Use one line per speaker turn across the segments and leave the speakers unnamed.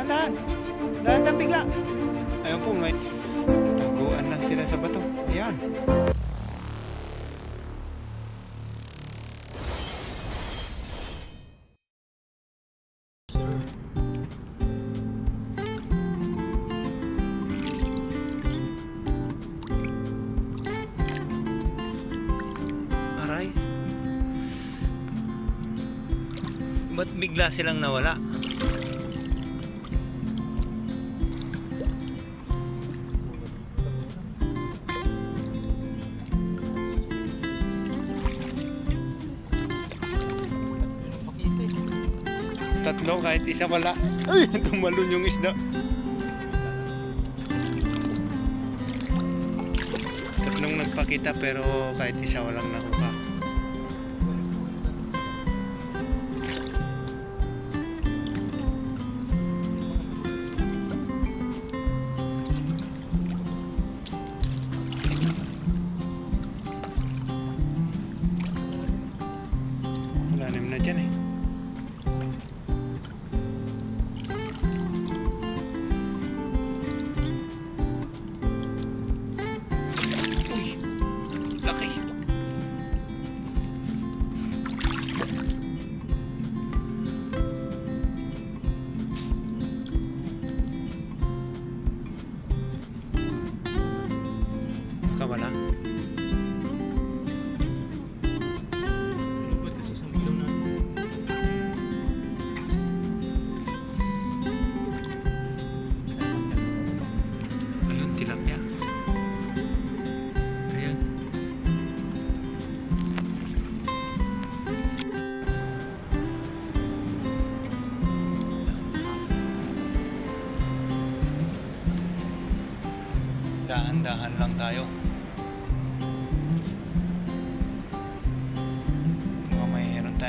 Dahan-dahan. Dahan-dahan bigla. Ayun po, may taguan lang sila sa bato. Ayan. Aray. Ba't bigla silang nawala? Tatlo kahit isa wala. Ay, tumalon yung isda. Tatlong nagpakita pero kahit isa walang nakuha. Malalim na dyan eh. Wala. Ayun, tilapia. Ayun. Dahan-dahan lang tayo.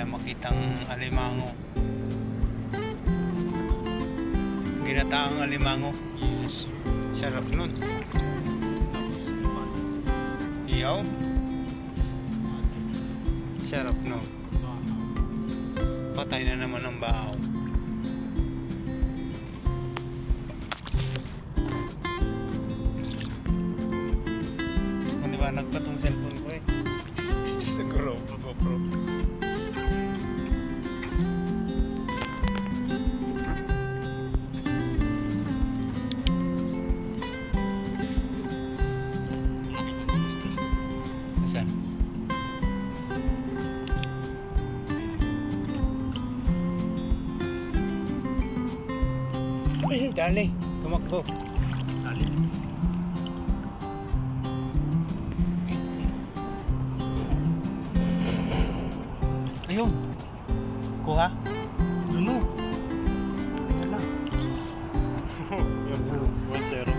Makitang alimango, ginataang alimango. Yes. Sarap nun. Iyaw, sarap nun. Patay na naman ang baaw. Maliwanag pa tong cellphone ko eh. Siguro GoPro. Ay, dali, tumakbo. Dali. Ayun. Kuha. Luno. Ayun lang. Yan po, 1-0.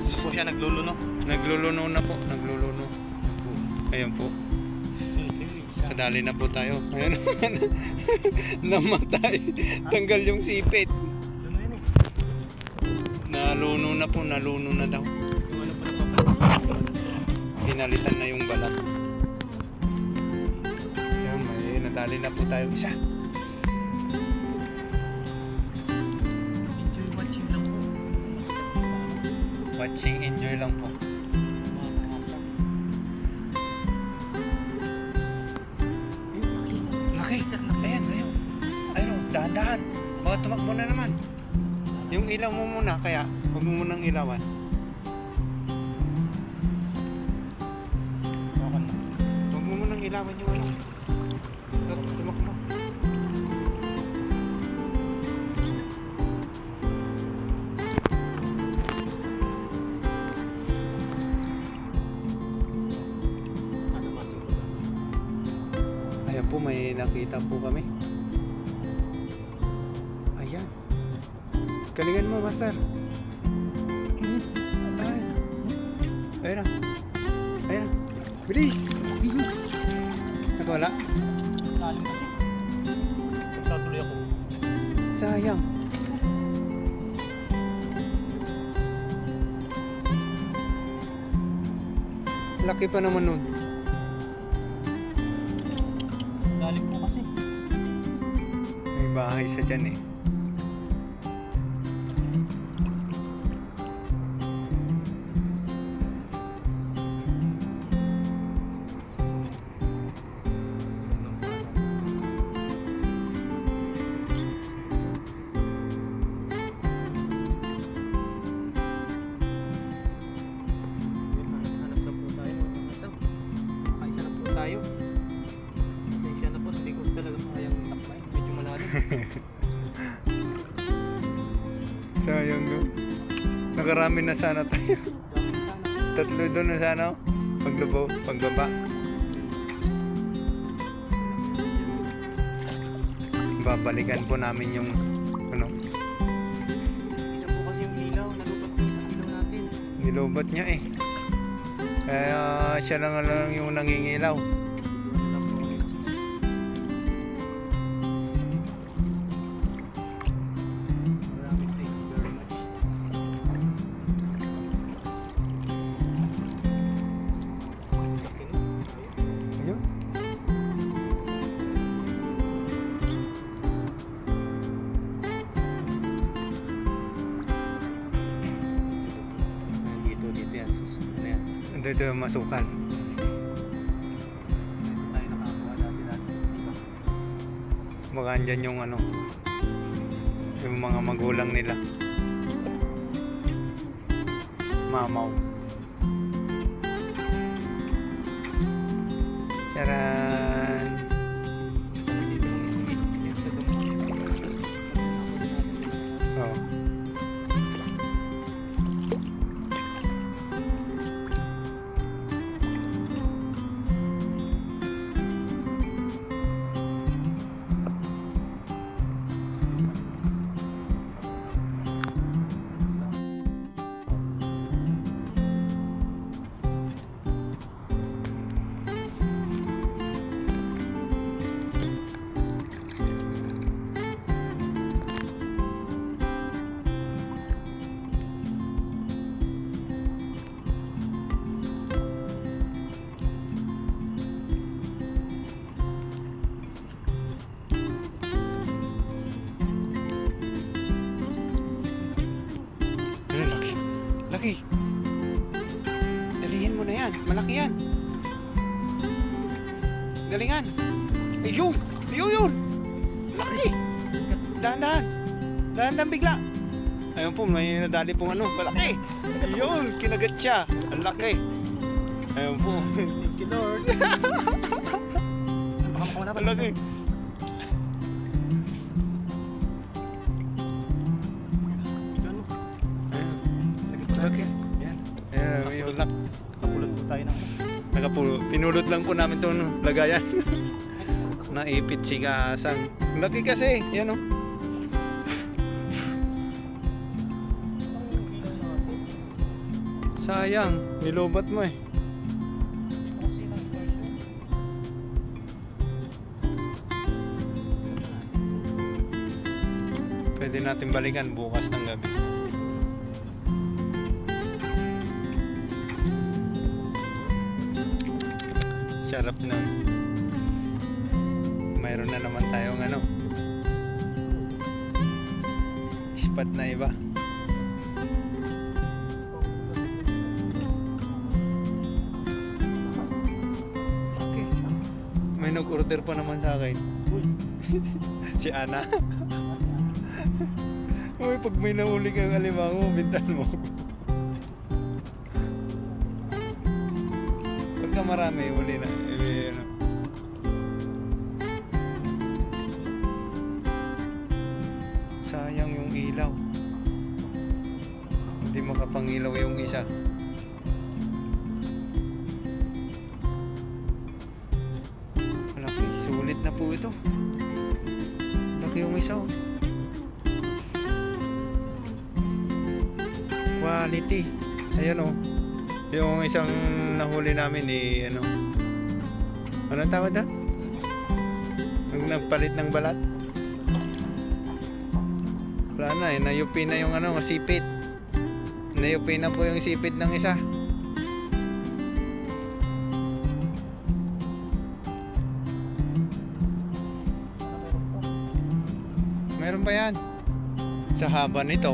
Hindi po siya nagluluno. Nagluluno na po, nagluluno. Ayun po. Kadali na po tayo. Ayun. Namatay. Tanggal yung sipit. Naluno na po, naluno na daw. Pinalitan na yung balat. Ayan, may nadali na po tayo isa. Watching lang po. Watching, enjoy lang po. Laki. Ayan, ayun. Ayun, dahan-dahan. Baka tumakbo na naman. Yung ilaw mo muna, kaya huwag mo munang ilawan. Huwag mo munang ilawan yung ano. Tumakbo. Ayan po, may nakita po kami. Ayan. Galingan mo, master. Ay. Ayun na. Ayun na. Bilis. Nagwala.
Salim kasi. Magtatuloy ako.
Sayang. Laki pa naman nun.
Salim po kasi.
May bahay sa dyan eh. Sayang doon. Nakarami na sana tayo. Tatlo doon na sana. Paglubaw, pagbaba. Babalikan po namin yung ano.
Isa po kasi yung ilaw, nalubat po sa ilaw natin.
Nilobat niya eh. Kaya siya lang yung nangingilaw.
Wala po kami basta. Maraming thank you very much.
Ayun.
Dito yan, susunod na yan.
Dito yung masukal.
Dito tayo nakakuha dati. Diba?
Baka andyan yung ano. Yung mga magulang nila. Mamaw. Charan!
Dito yung sa
Oh. Ano, laki. Laki. Dalihin mo na yan. Malaki yan. Galingan. Ayun. Ayun yun. Laki. Dahan-dahan. Dahan-dahan bigla. Ayun po, may nadali pong ano. Malaki. Ayun. Kinagat siya. Ang laki. Ayun po.
Thank you, Lord. Baka makuha na ba?
Ang laki.
Ano?
Ayun. Laki.
Yan.
Ayun. Yung laki.
Kapulot po tayo ng
Pinulot lang po namin itong lagayan. Naipit si Kasang. Laki kasi. Yan o. Sayang. Nilobat mo eh. Pwede natin balikan bukas ng gabi. Sarap nun. Mayroon na naman tayong ano. Spot na iba. Okay. May nag-order pa naman sa akin. Si Ana. Uy, pag may nahuli kang alimango, bintan mo ako. Pagka marami, huli na. Ano. Sayang yung ilaw. Hindi makapangilaw yung isa. Malaki, sulit na po ito. Laki yung isa oh. Quality. Ayan oh. Yung isang nahuli namin eh, ano. Anong tawag na? Nung nagpalit ng balat. Wala na eh, nayupi na yung ano, sipit. Nayupi na po yung sipit ng isa. Meron pa yan. Sa haba nito.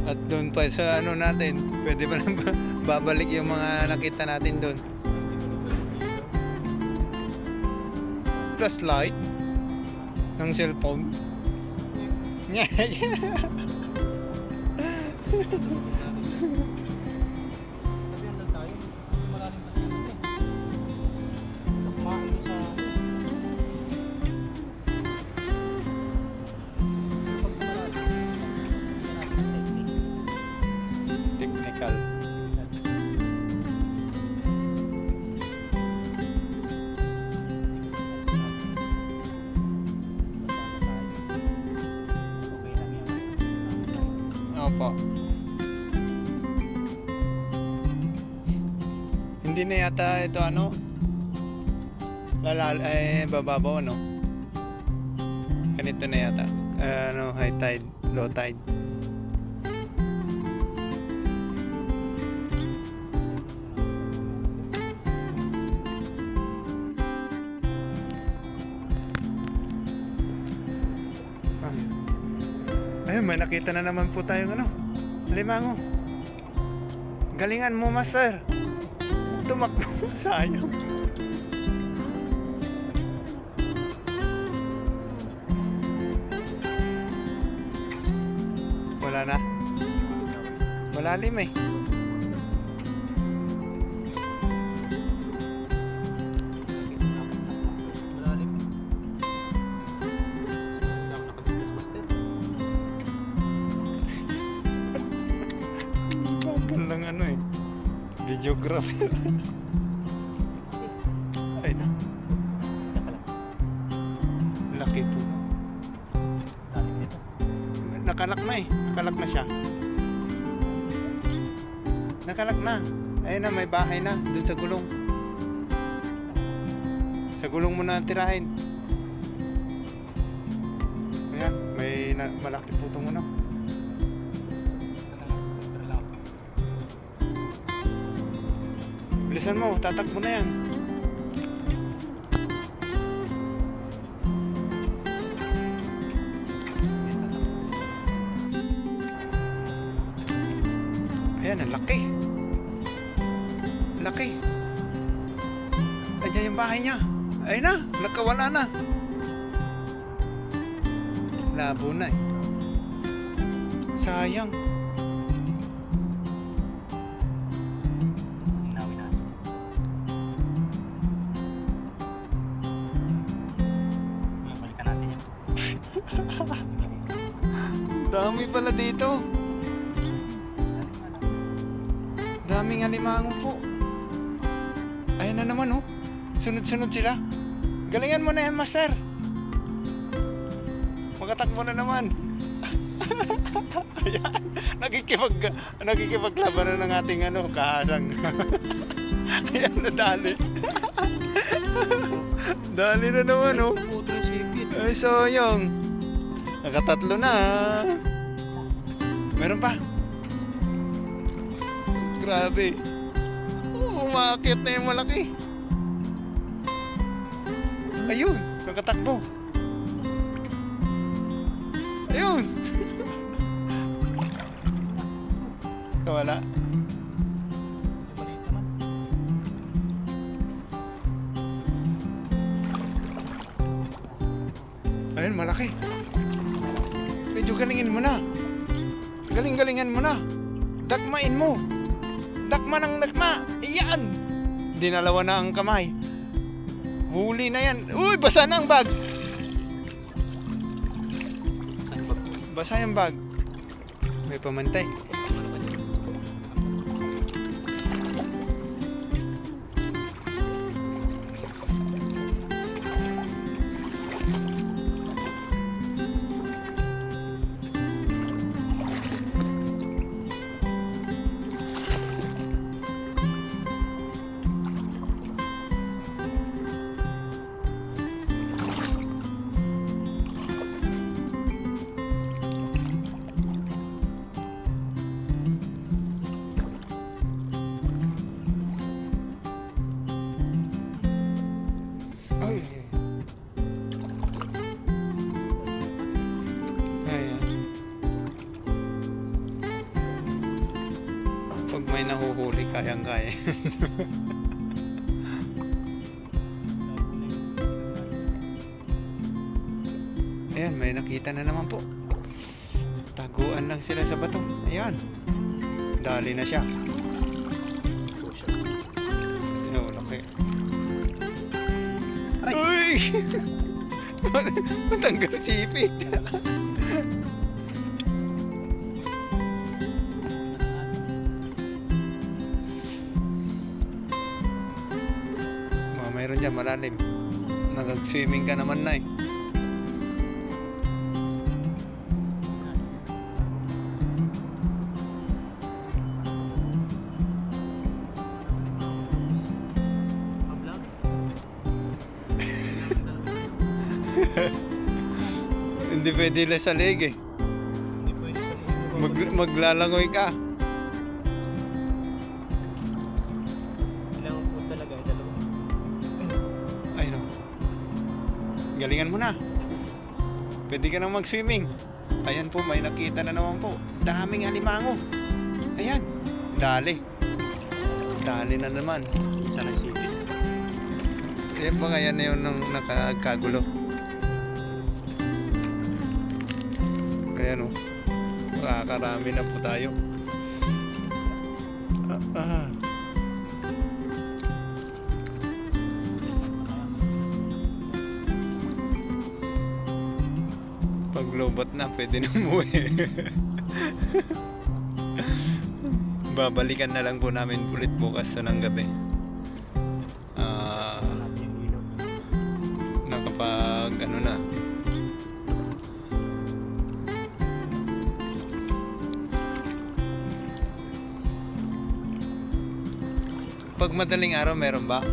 At doon pa sa ano natin, pwede ba nang babalik yung mga nakita natin doon? Flashlight ng cellphone.
Sabihan lang tayo. Maraming kasi kumain sa pag sa malalim.
Opo. Hindi na yata ito ano? Bababaw ano? Ganito na yata. High tide, low tide. Ayun, may nakita na naman po tayong ano, limango. Galingan mo, master. Tumakbo, sayang. Wala na. Malalim eh.
Malalim. Hindi ako nakagigtas, master.
Bagal lang ano eh. Videographer. Ay na. Laki po.
Malalim nito.
Nakalak na eh. Nakalak na siya. Nakalak na. Ayun na, may bahay na. Dun sa gulong. Sa gulong mo na tirahin. Ayan, may malaki po itong ano. Bilisan mo, tatakbo na yan. Ayan, ang laki. Laki. Ayan yung bahay niya. Ayun na, nakawala na. Labo na eh. Sayang.
Hinawin natin. Balikan natin yan.
Dami pala dito. Daming alimango po. Ayan na naman oh. Sunod-sunod sila. Galingan mo na yan, master. Magatakbo na naman. Ayan. Nakikipaglaban na ng ating ano, kahasang. Ayan, nadali. Dali na naman oh.
Puto yung sipit.
Ay, sayang. Nakatatlo na. Meron pa. Grabe. Umakit na yung malaki. Ayun, nakatakbo. Ayun. Kawala.
Maliit naman.
Ayun, malaki. Medyo galingin mo na. Galing-galingan mo na. Dakmain mo. Dakma ng dakma. Iyan. Dinalawa na ang kamay. Huli na yan. Uy, basa na ang bag. Basa yung bag. May pamantay. Pag may nahuhuli, kayang-kaya. Ayan, may nakita na naman po. Taguan lang sila sa bato. Ayan. Dali na siya. Ayan, laki. Uy! Matanggal sipit. Mayroon dyan malalim. Nag-swimming ka naman na eh. pwede lang sa leg eh.
Hindi pwede sa liig.
Maglalangoy ka.
Kailangan po talaga ay dalawa.
Ay no. Galingan mo na. Pwede ka nang mag-swimming. Ayan po, may nakita na naman po. Daming alimango. Ayan. Dali. Dali na naman.
Isa na sipit.
Ayan ba kaya na yun nung nakakagulo? Kaya no. Makakarami na po tayo. Pag lobot na, pwede na umuwi. Babalikan na lang po namin ulit bukas sa ng gabi.
Lahat yung ilaw.
Nakapag ano na. Pag madaling araw meron ba?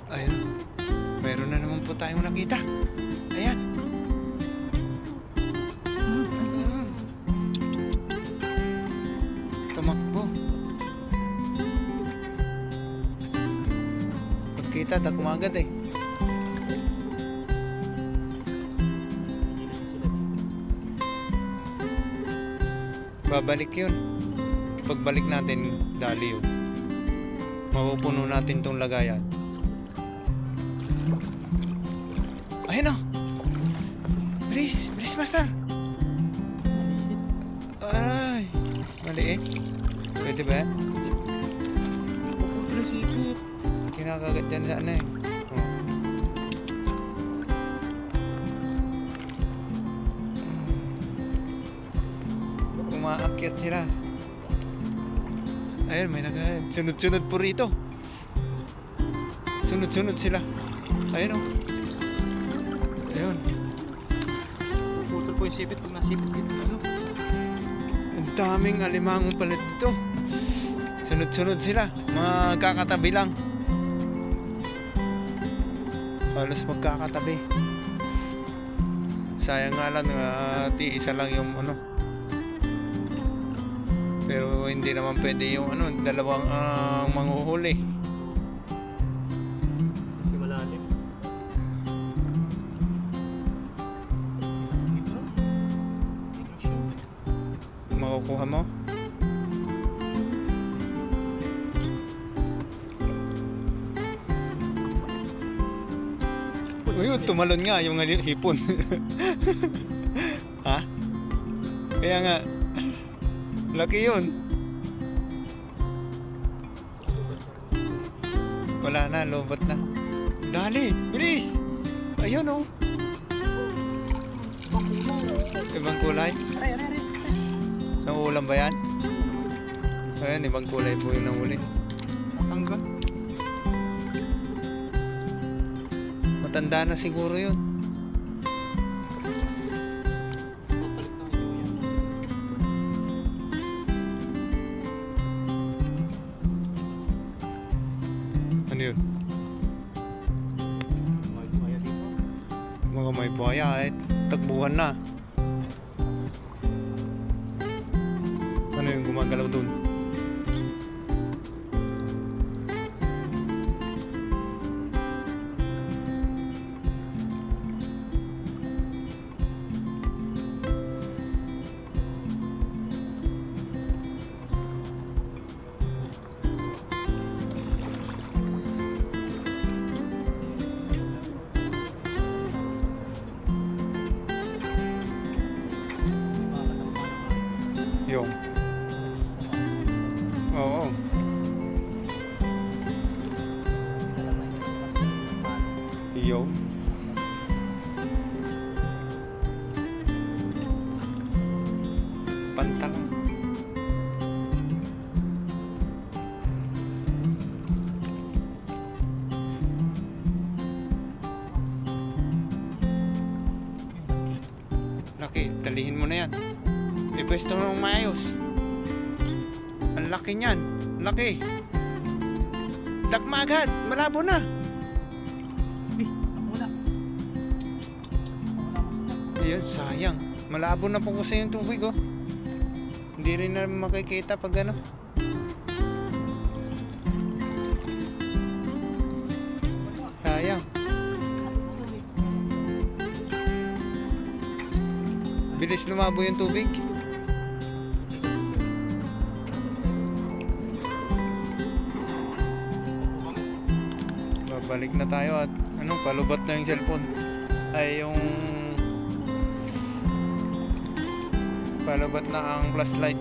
Ayun. Meron na naman po tayong nakita. Ayan. Tumakbo. Pagkita, takbo agad eh.
Hindi na sila dito.
Babalik yun. Pagbalik natin, dali yun. Mapupuno natin tong lagayan. Ayun o. Bilis, bilis master. Ay, maliit. Pwede ba yan?
Puputol yung sipit.
Kinakagat dyan sa ano eh. Oh. Umaakyat sila. Ayun, may sunod-sunod po rito. Sunod-sunod sila. Ayun o. Ayun.
Puputol po yung sipit pag nasipit dito sa ano.
Ang daming alimangong pala dito. Sunod-sunod sila. Magkakatabi lang. Halos magkakatabi. Sayang nga lang, isa lang yung ano. Pero hindi naman pwede yung ano, dalawang manghuhuli.
Kasi malalim. Dito.
Makukuha mo? Uy, tumalon nga yung hipon. Ha? Kaya nga, laki yun. Wala na, lobot na. Dali, bilis! Ayun oh. Ibang kulay.
Aray, aray, aray.
Nauulam ba yan? Ayan, ibang kulay po yung nahuli.
Hanggang.
Matanda na siguro yun.
Papalit na yung yan.
Ano yun?
May buhaya dito.
Mga may buhaya eh. Takbuhan na. Ano yung gumagalaw dun? Yung. Oo. Yung. Pantalang. Laki, talihin mo na yan. Pwesto mo maayos. Ang laki niyan. Laki. Dakma agad. Malabo na.
Wala.
Ayun, sayang. Malabo na po kasi yung tubig, oh. Hindi rin na makikita pag ano. Sayang. Bilis lumabo yung tubig. Babalik na tayo at ano, palubat na yung cellphone. Ay yung palubat na ang flashlight.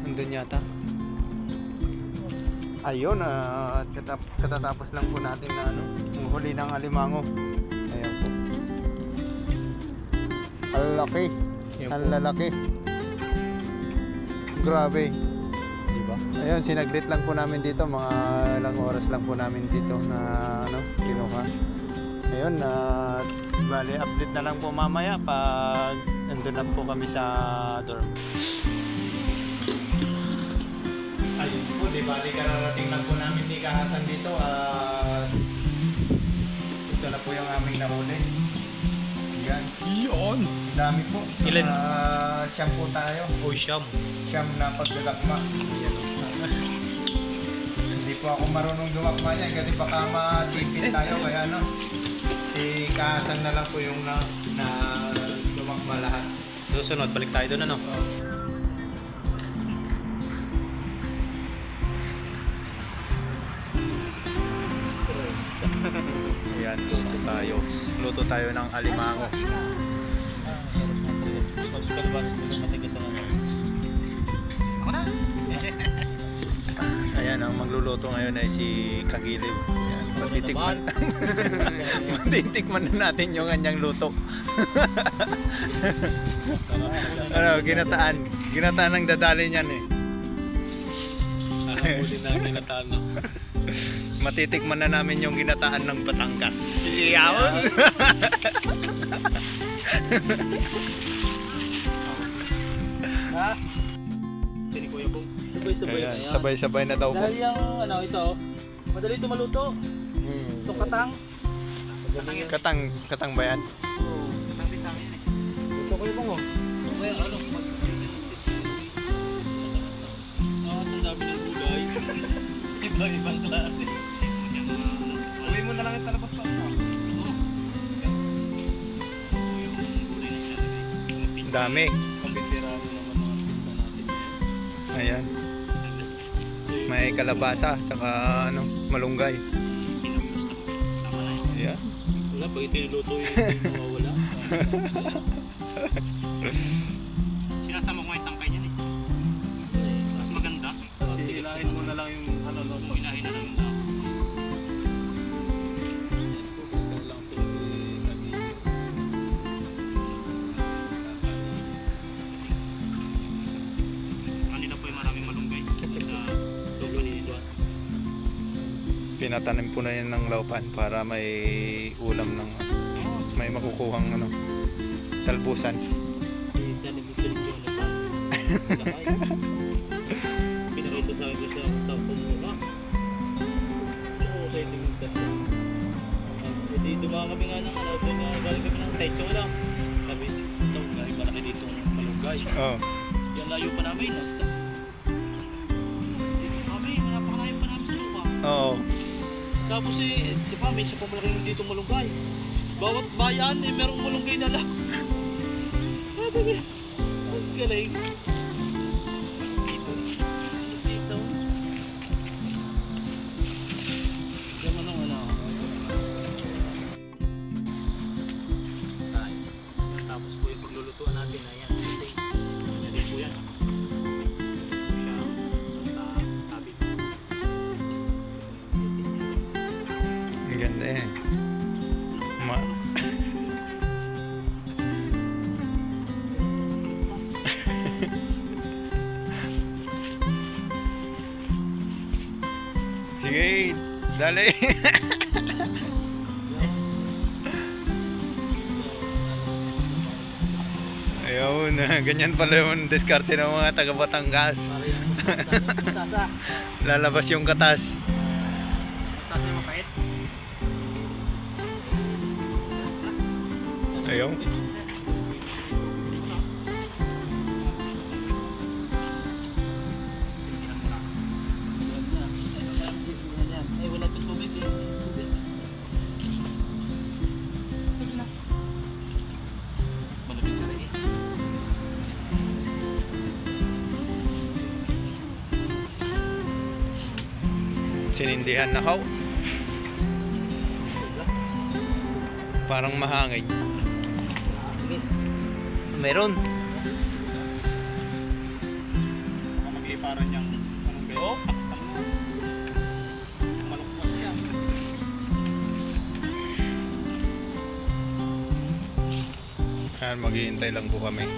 Nandun yata. Ayun, katatapos lang po natin na ano, huli ng alimango. Ayan po. Ang laki. Ang lalaki. Grabe.
Diba?
Ayun, sinaglit lang po namin dito. Mga ilang oras lang po namin dito na ano, kinuha. Ayun, bali update na lang po mamaya pag nandun na po kami sa dorm. Ayun po, di bali kararating lang po namin ni Kahasan dito. Ito na po yung aming nahuli. Yan.
Yun!
Dami po.
Ilan?
Siyam po tayo.
Oh, siyam.
Siyam na pagdalakma. Hindi po ako marunong dumakma yan kasi baka masipin tayo. Kaya ano, si Kahasan na lang po yung na dumakma lahat.
Susunod, balik tayo doon ano?
Ayan, luto tayo. Luto tayo ng alimango. Ayan, ang magluluto ngayon ay si Kagiliw. Ayan, matitikman. Matitikman na natin yung kanyang luto. Ano, ginataan. Ginataan ng dadali niyan eh.
Huli na ginataan no?
Matitikman na namin yung ginataan ng Batangas. Iyawan!
Ha? Tini ko yung sabay-sabay
Ayan,
na yan.
sabay-sabay na daw po.
Dahil yung ano ito, madali ito maluto. Ito katang.
Katang ba yan?
Katang din sa akin eh. Ito ko yung oh. Kaya ano, ang dami ng gulay. Ibang klase. Uwi mo na lang yung talabas pa.
Ang dami.
Pagkitirahan mo naman mga pista natin.
Ayan. May kalabasa, saka ano, malunggay. Ayan.
Wala, pag ito yung luto yung hindi mawawala. Sinasama ko yung tangkay niyan eh. Mas maganda. Kasi ilahin mo na lang yung ano, ilahin na lang yung dako. Kanina po yung maraming malunggay. Sa lupa ni Eduard.
Pinatanim po na yan ng laupan para may ulam ng may makukuhang ano, talbusan.
Tanim mo sila yung laban. Pinakita sa akin sa pumula. Oo, sa iting tatlo. Hindi dumaan kami nga ng ano, galing kami ng techo lang. Sabi, ito, galing malaki dito ng malunggay.
Oh.
Yan layo pa namin. Dito kami, napakalayo pa namin sa lupa.
Oo.
Tapos eh, di ba, may isa pa malaking dito malunggay. Bawat bayan eh, merong malunggay na lang. Sabi, ang galing. Dito. Dito. Diyan mo nang ano. Ay. Tapos po yung paglulutuan natin, ayan. Yan po yan. Siya, tabi.
Ang ganda eh. Sige, dali. Ayun, ganyan pala yung diskarte ng mga taga Batangas.
Para yan. Mustasa.
Lalabas yung katas.
Mustasa yung mapait.
Ayun.
Ay, wala itong tubig eh. Malamig na rin eh.
Sinindihan na how. Parang mahangin. Meron.
Mag-iparan niyang anong gayo? Malukwas siya.
Ayan, maghihintay lang po kami.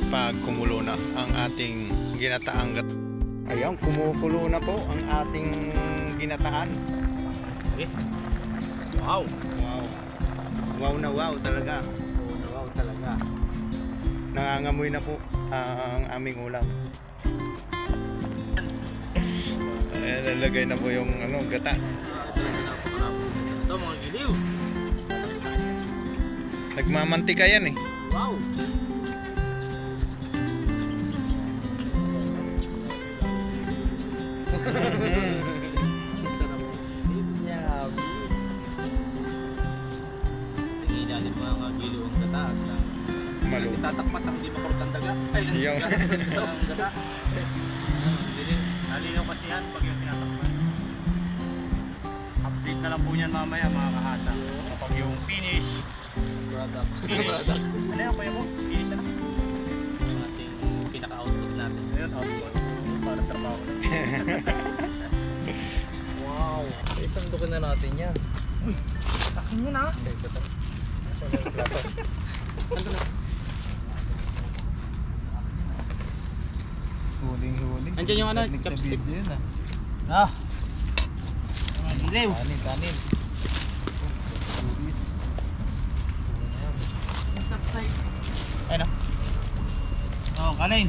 Pag kumulo na ang ating ginataang Ayan, kumukulo na po ang ating ginataan.
Okay. Wow.
Wow. Wow na wow talaga. Wow na wow talaga. Nangangamoy na po ang aming ulam. Ayan, lalagay na po yung gata.
Ito mga giliw.
Nagmamantika yan eh.
Wow. Tingin mga giliw ang gata.
Malo.
Tatakpat ang hindi makurot ang daga. Ay,
Yung.
ang gata.
Nalinaw kasi yan pag yung tinatakpan. Update na lang po yan mamaya mga kahasa. Kapag yung finish.
Product.
Ano yan kuya mo? Finish na lang.
Yung ating pinaka-output natin.
Ayun, output. Para trabaho lang.
Wow. Isang dukin na natin yan.
Takin nyo na.
Huling-huling.
Andiyan yung ano, chopstick.
Ah. Giliw. Kanin.
Ayun o.
Oh, kanin.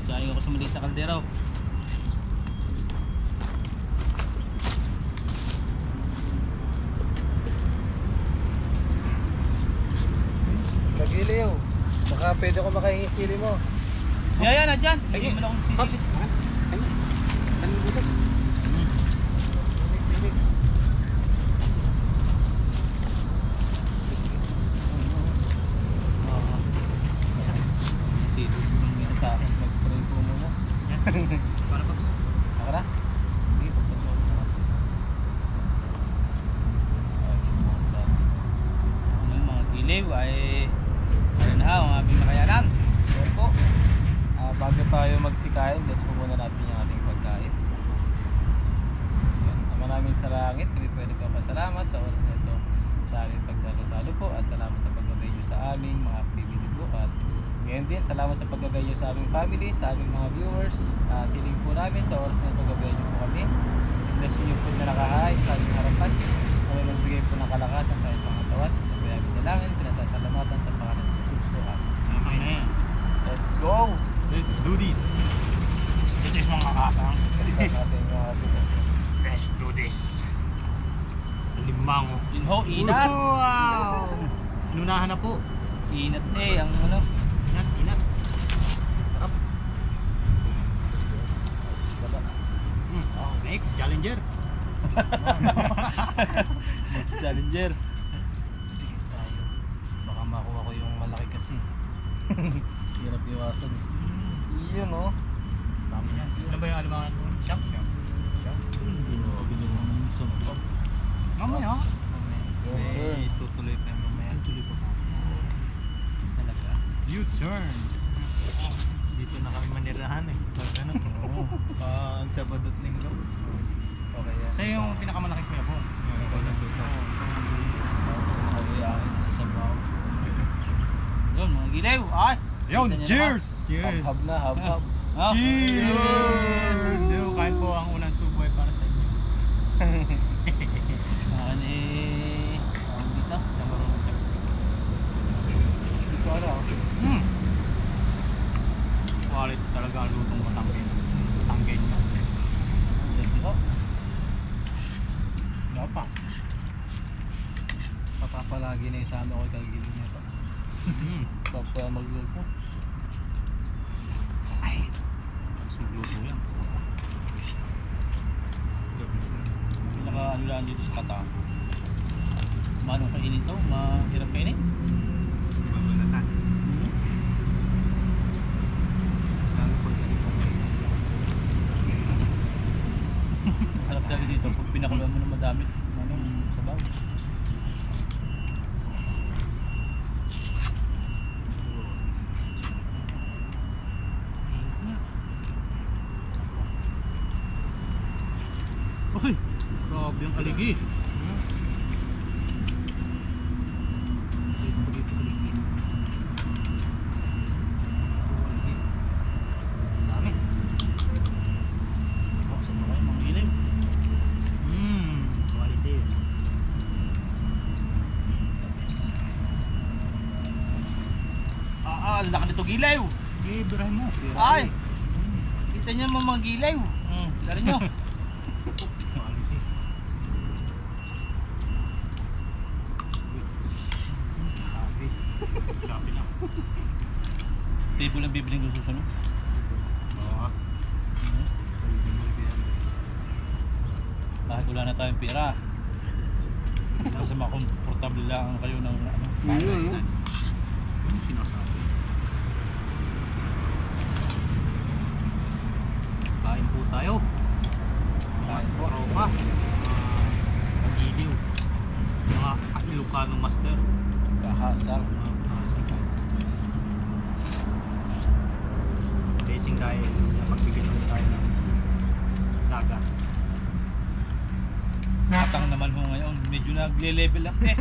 Sayang ako sa maliit na kaldero.
Magiliw. Baka pwede ko makahingi sili mo.
Yan, andyan. Lagyan mo na akong
Pops.
sisip.
Sino yung ginata?
Mag-pray po muna.
Para Pops.
Nakara?
Hindi, pagpapalawin na natin. Yung mga giliw ay ano na ang aming nakayanan.
Meron po. Bago tayo magsikain, bless po muna natin yung ating pagkain. Yan. Maraming salamat. Kami pwede ko pasalamat sa oras na ito sa aming pagsalo-salo po at salamat sa paggabay nyo sa aming mga activity po at ngayon din salamat sa paggabay nyo sa aming family, sa aming mga viewers at hiling po namin sa oras na ito gabayan nyo po kami. Bless nyo po na nakahain sa aming harapan. Kami magbigay po ng kalakasan sa aming mga katawan. Kaya binalangin, pinasasalamatan sa pangalan sa Kristo.
Amen.
Let's go!
Let's do this. Let's do this mga kakasang.
Sa ating
Let's do this. Limango.
Yun ho, inat.
Wow! Inunahan na po.
Inat eh, ang ano.
Inat, inat. Sarap. Oh, next, challenger.
Next challenger.
tayo. Baka makuha ko yung malaki kasi. Hirap iwasan eh. Yun oh.
Dami yan. Ano ba yung alimangan mo? Shop? Shop?
Hindi mo pabili mo ng isang pop.
Mamaya.
Yes, sir.
Tutuloy pa mamaya.
Tuloy pa.
Talaga.
U-turn. Dito na kami manirahan eh. Pag ano? Oo. Pag Sabado at Linggo.
Okay yan.
Sa'yo yung pinakamalaki kuya po.
Ikaw na dito.
Nakayakin sa sabaw.
Yun, mga gilew. Ay!
Yun,
Kita niyo
cheers!
Cheers! Hab na, hab.
Ah.
Cheers! So, kain po ang unang suboy para sa inyo.
Akin eh... Ang dito.
Sa marunong text.
Ito ano?
Quality talaga ang lutong Batanggin. Batanggin nyo.
Dito.
Wala pa.
Papapalagi na yung sama ko kay Gilo niya pa. Papa magluto.
Ay! Tapos magluto yan.
Pinaka ano lang dito sa kata. Mano kainin to? Mahirap kainin?
Mabalatan.
Lalo pag ganito kayo.
Masarap talaga dito pag pinakuluan mo ng madami. Anong sabaw?
Uy! Grabe ang kaligi.
Dami. Oh, sama kayo mga gilew.
Quality.
Ang laki nito gilew.
Okay, birahin mo.
Ay! Kita niyo mga gilew. Dali nyo.
Quality. Sabi. Sabi na.
Table ang bibiling ko susunod.
Oo.
Kahit wala na tayong pera. Nasa makomportable lang kayo ng ano.
Ano sinasabi? Kain po tayo.
Kain po.
Tropa. Pagiliw. Mga Ilocano master.
Kahasar.
Basing dahil napagbigyan ulit tayo ng dagat.
Katang naman ho ngayon. Medyo nagle-level up eh.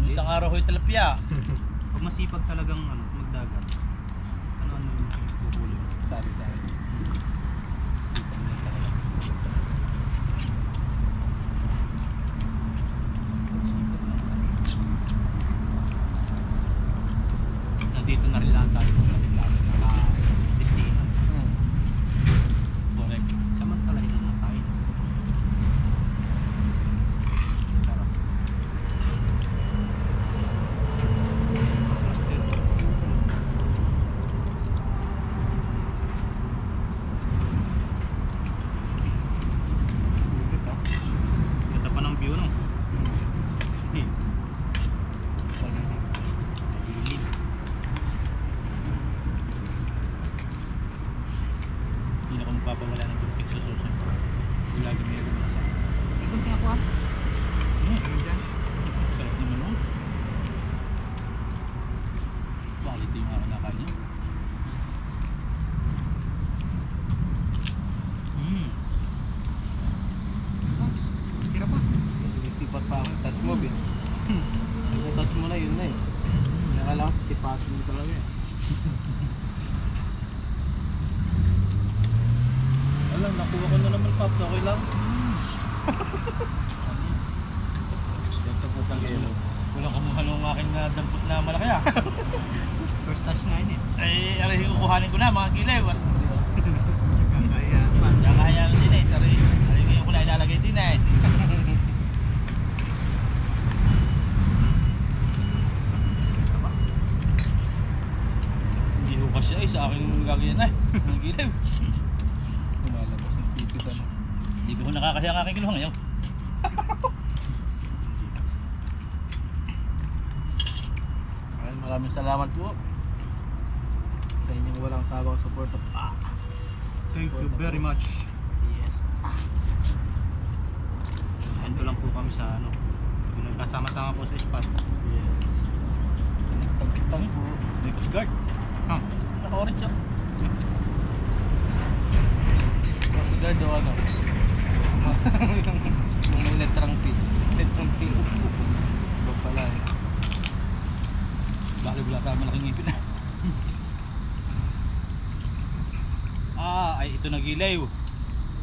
Isang araw ho'y talapya.
Pag masipag talagang magdagat, ano yung pinagpuhuli mo?
Sari-sari.
Sipag na talaga. Nandito na rin lang tayo kung natin lang naka-destino.
Correct.
Samantalahin na tayo. Sarap. Master. Ganda pa ng view no? Malilim.
Hindi na ako magpapawala ng toothpick sa susunod. Lagi meron na sa akin.
Ikunti ako ah.
Sarap naman nun. Quality yung mga kinakain niya.
Tira pa.
Tipat pa ako. Touch mo, bin. Touch mo na, yun na eh. Nakala ko, tipatin mo talaga eh. Alam, nakuha ko na naman, Pops. Okay lang. Ito po sa kilo.
Walang kumuha ng aking dampot na malaki ah.
First touch nga yun eh.
Ay, aray, kukuhanin ko na mga gilew.
Kaya pa.
Kaya din eh. Aray, ngayon ko na ilalagay din eh. Hindi ko kasi ay sa aking gagawin ay. Mga gilew.
Lumalabas yung tipis ano.
Hindi ko nakakaya ang aking kinuha ngayon.
Maraming salamat po sa inyong walang sawang suporta.
Thank you very much.
Yes.
Ando lang po kami sa kasama-sama po sa spot.
Yes. Nagtagkitang po.
May Coast Guard. Naka-orange siya.
Kasi gado ano. Yung may letrang P. Letrang P. Iba pala eh.
Bakit wala tayong malaking ngipin. Ay ito nagilaw.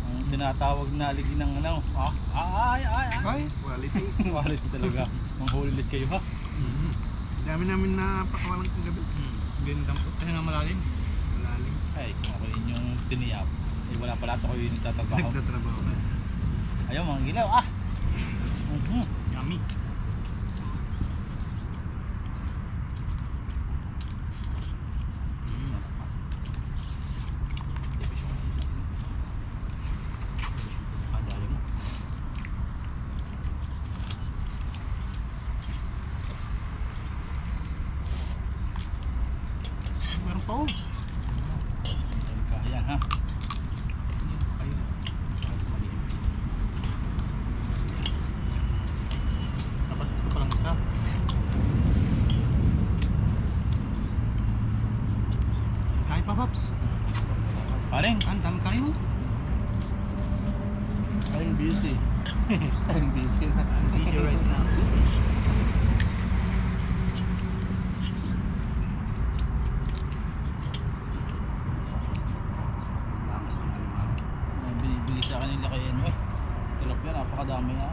Ang tinatawag na aligi ng ano. Ay.
Quality.
Quality talaga. Manghuli ulit kayo ha.
Dami namin na pakawalan kong gabi.
Ganda po. Kasi na malalim.
Malalim.
Ay, kung ako yun yung tiniyap. Eh wala pala ito kayo yung nagtatrabaho.
Nagtatrabaho ka.
Ayaw mga gilaw Yummy.
Meron pa oh.
Kaya ha.
Dapat ito palang isa. Kain pa, Paps.
Paring.
Ang dami kain mo.
I'm busy. I'm busy na.
Busy right now.
Binibigay sa akin nila kay Enwe. Tilapia, napakadami na.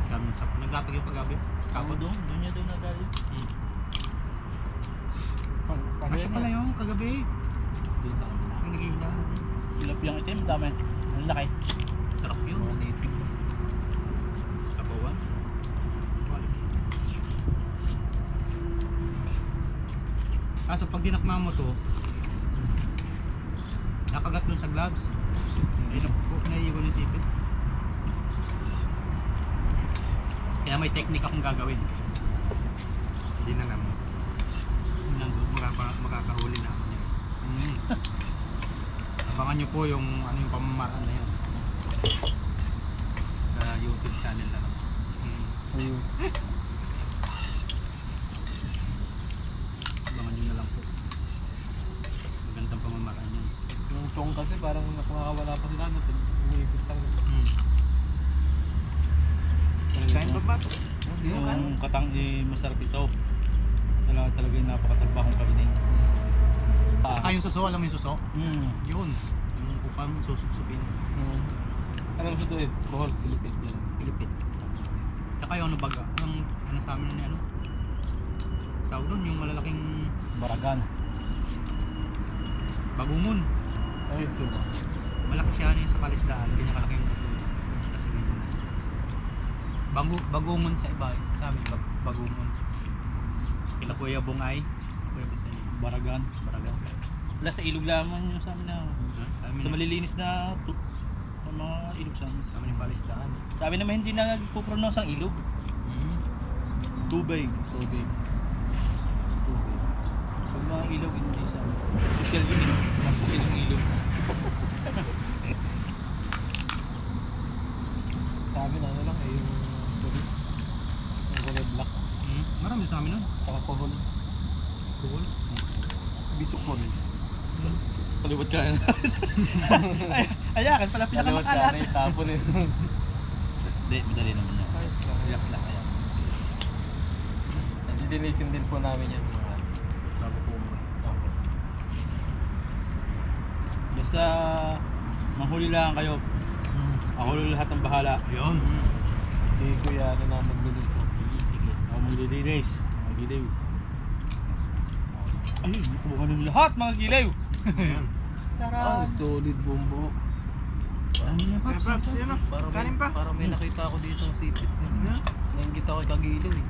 Daming sap. Naglatag yung paggabi.
Kapo doon niya doon nadali.
Asya pala yung kagabi.
Doon sa amin.
Yung naghihilaw.
Tilapia ang itim, dami. Ang laki.
Sarap yun.
Mga native.
Sabawan. So pag dinakma mo to, nakagat dun sa gloves. Naiiwan yung tipid. Kaya may technique akong gagawin.
Hindi na naman.
Nandun.
Makakahuli na ako niya.
Abangan nyo po yung ano yung pamamaraan na yan. Sa YouTube channel na lang.
Ayun.
Abangan nyo na lang po. Magandang pamamaraan yan.
Yung chong kasi parang nakakawala pa sila natin. Umiipit lang.
Kain ba ba ito?
Yung katang masarap ito. Talaga yung napakatragbahong kabining.
Saka yung suso, alam mo yung suso? Yun. Yung kupang susupsupin.
Anong susuin? Bohol, Pilipit yan.
Pilipit. Saka yung ano baga, yung ano sa amin na ano. Tawag doon, yung malalaking
Baragan.
bagumon.
Ay, suka.
Malaki siya ano yung sa palisdaan, ganyan kalaki yung bagumon sa iba, sa amin bagumon. Kila Kuya Bungay, Kuya Bungay,
Baragan.
Baragan.
Wala sa ilog lamang yung sa amin na.
Sa amin,
Sa malilinis na mga ilog sa amin.
sa amin yung palisdaan.
Sa amin naman hindi na nagpo-pronounce ang ilog. Tubig.
Tubig.
Pag mga ilog hindi sa amin. Social yun eh. Social yung ilog.
Sa amin ano lang eh, yung tulis. Yung kulay black.
Marami sa amin nun.
Saka kohol.
Cool.
Bisok mo rin.
Paliwat ka na. Ayakan pala pinakamakalat.
Kaliwat ka na tapon eh.
Hindi, madali naman yan. Relax lang kaya.
Dinisin din po namin yan.
Bago po mo.
Basta manghuli lang kayo. Ako lahat ng bahala.
Yun.
Si Kuya ano na magluluto.
Sige.
Ako maglilinis. Magilaw. Ay, kumuha nyo lahat mga gilaw.
Ayan.
Ay, solid bumbo.
Ano niya, Paps?
Paps, yan o. Kanin pa?
Parang may nakita ako dito ng sipit. Naingit ako kay Kagilo eh.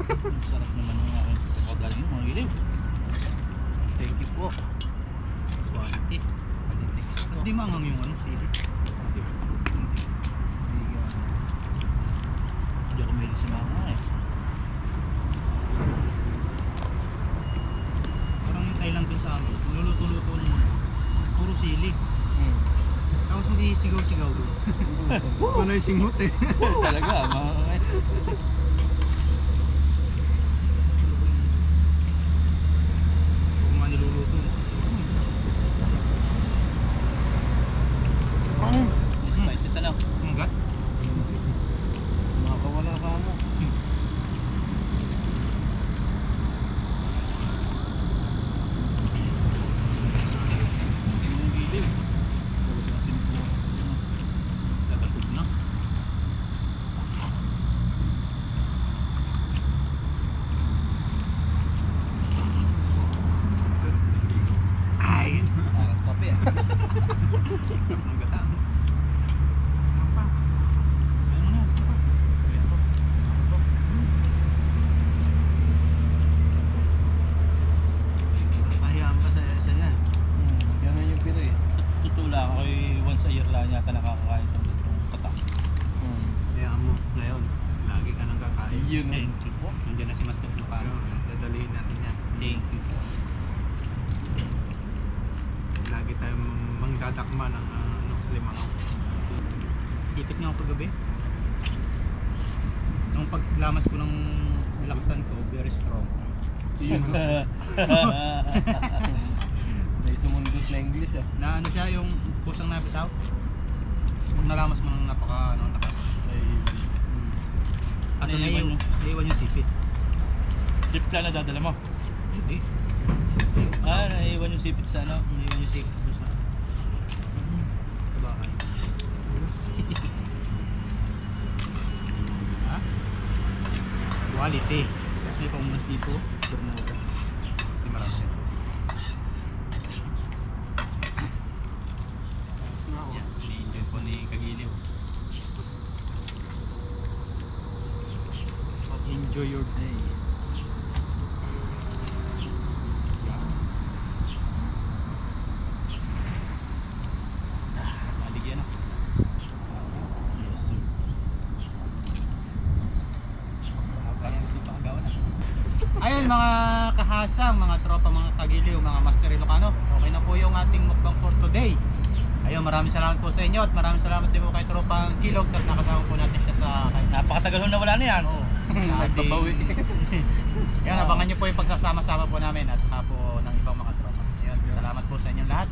Ang sarap naman ng aking pagkagaling mga gilaw.
Thank you po.
Quality. Hindi mangang yung ano, sili.
Hindi ako mahilig sa mga eh.
Parang yung Thailand dun sa amin. Luluto-luto ng puro sili. Tapos hindi sigaw-sigaw doon.
Ano yung singhot eh.
Talaga, mga
Kung mga niluluto.
spices ano.
Ang gat?
Makakawala ka mo.
niya yata nakakakain itong katak.
Kaya mo, ngayon, lagi ka nang kakain.
Yun.
Thank you po. Nandiyan na si Master Lucano.
Ayun, dadalihin natin yan.
Thank you po.
Lagi tayong mangdadakma ng limangaw.
Sipit nga ako kagabi. Nung paglamas ko ng nilakasan ko, very strong.
Yun. May sumundot na English ah.
Na ano siya yung pusang nabitaw? Pag nalamas mo ng napaka lakas.
Ay,
Kasi
Naiwan
naiwan yung sipit.
sipit lang na dadala mo.
Hindi.
Naiwan yung sipit sa ano.
Naiwan yung sipit ko sa bahay. Ha? Quality. Tapos may pamunas dito. Bermuda. Hindi marami. Yan. Ini-enjoy po ni Kagiliw. Enjoy your day. Maligyan na. Yes, sir. Kaya si Pagawa na. Ayun mga kahasang, mga tropa, mga kagiliw, mga Master Ilocano. Okay na po yung ating mukbang for today. Ayun, maraming salamat po sa inyo at maraming salamat din po kay tropang Kilogs at nakasama po natin siya sa
Napakatagal ho na wala na yan.
Oo.
Nagbabawi.
Yan, abangan nyo po yung pagsasama-sama po namin at saka po ng ibang mga tropa. Ayun, salamat po sa inyong lahat.